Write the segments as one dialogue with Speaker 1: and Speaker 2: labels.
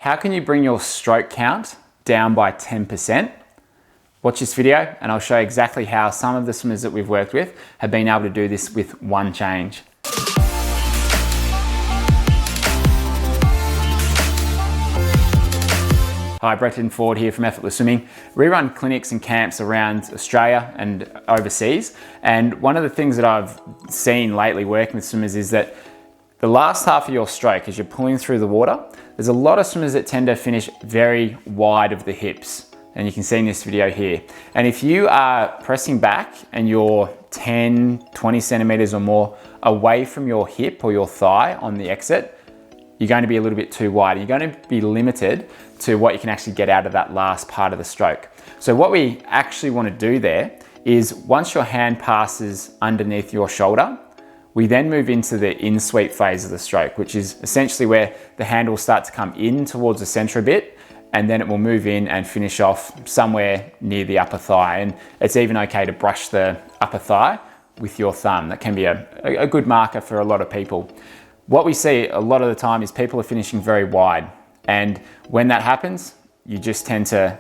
Speaker 1: How can you bring your stroke count down by 10%? Watch this video and I'll show you exactly how some of the swimmers that we've worked with have been able to do this with one change. Hi, Bretton Ford here from Effortless Swimming. We run clinics and camps around Australia and overseas. And one of the things that I've seen lately working with swimmers is that the last half of your stroke, as you're pulling through the water, there's a lot of swimmers that tend to finish very wide of the hips. And you can see in this video here. And if you are pressing back and you're 10, 20 centimeters or more away from your hip or your thigh on the exit, you're going to be a little bit too wide. You're going to be limited to what you can actually get out of that last part of the stroke. So what we actually want to do there is once your hand passes underneath your shoulder, we then move into the in-sweep phase of the stroke, which is essentially where the hand will start to come in towards the center a bit, and then it will move in and finish off somewhere near the upper thigh. And it's even okay to brush the upper thigh with your thumb. That can be a good marker for a lot of people. What we see a lot of the time is people are finishing very wide. And when that happens, you just tend to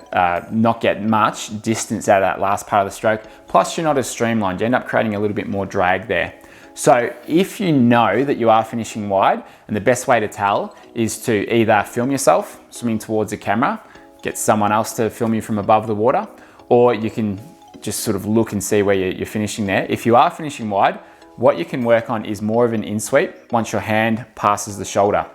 Speaker 1: not get much distance out of that last part of the stroke. Plus you're not as streamlined. You end up creating a little bit more drag there. So if you know that you are finishing wide, and the best way to tell is to either film yourself swimming towards the camera, get someone else to film you from above the water, or you can just sort of look and see where you're finishing there. If you are finishing wide, what you can work on is more of an in-sweep once your hand passes the shoulder.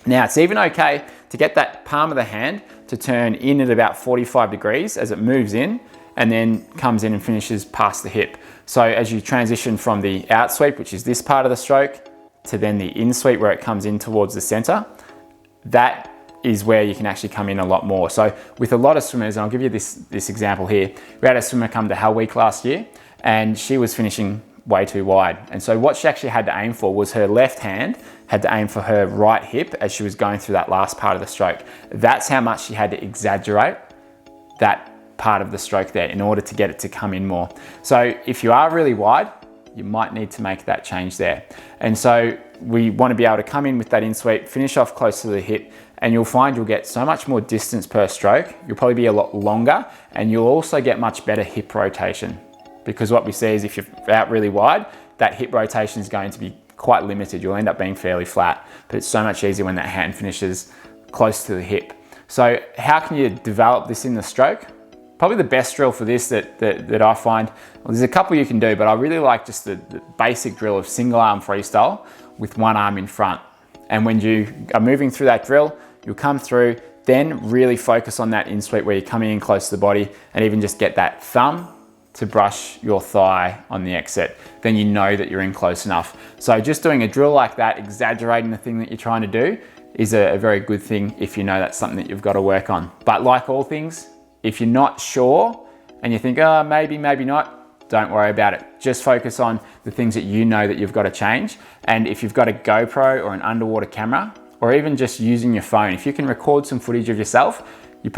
Speaker 1: Now, it's even okay to get that palm of the hand to turn in at about 45 degrees as it moves in and then comes in and finishes past the hip. So as you transition from the out sweep, which is this part of the stroke, to then the in sweep where it comes in towards the center, that is where you can actually come in a lot more. So with a lot of swimmers, and I'll give you this example here, we had a swimmer come to Hell Week last year and she was finishing way too wide. And so what she actually had to aim for was her left hand had to aim for her right hip as she was going through that last part of the stroke. That's how much she had to exaggerate that part of the stroke there in order to get it to come in more. So if you are really wide, you might need to make that change there. And so we want to be able to come in with that in sweep, finish off close to the hip, and you'll find you'll get so much more distance per stroke. You'll probably be a lot longer, and you'll also get much better hip rotation. Because what we see is if you're out really wide, that hip rotation is going to be quite limited. You'll end up being fairly flat, but it's so much easier when that hand finishes close to the hip. So how can you develop this in the stroke? Probably the best drill for this that I find, well, there's a couple you can do, but I really like just the basic drill of single arm freestyle with one arm in front. And when you are moving through that drill, you'll come through, then really focus on that in sweep where you're coming in close to the body and even just get that thumb to brush your thigh on the exit. Then you know that you're in close enough. So just doing a drill like that, exaggerating the thing that you're trying to do is a very good thing if you know that's something that you've got to work on. But like all things, if you're not sure and you think, oh, maybe not, don't worry about it. Just focus on the things that you know that you've got to change. And if you've got a GoPro or an underwater camera, or even just using your phone, if you can record some footage of yourself, you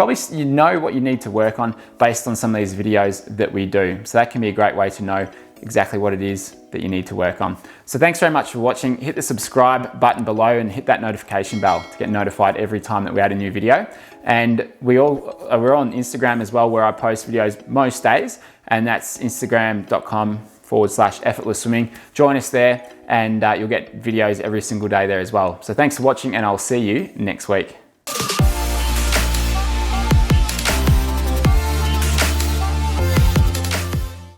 Speaker 1: know what you need to work on based on some of these videos that we do. So that can be a great way to know exactly what it is that you need to work on. So thanks very much for watching. Hit the subscribe button below and hit that notification bell to get notified every time that we add a new video. And we're on Instagram as well, where I post videos most days, and that's instagram.com/effortless swimming. Join us there and you'll get videos every single day there as well. So thanks for watching, and I'll see you next week.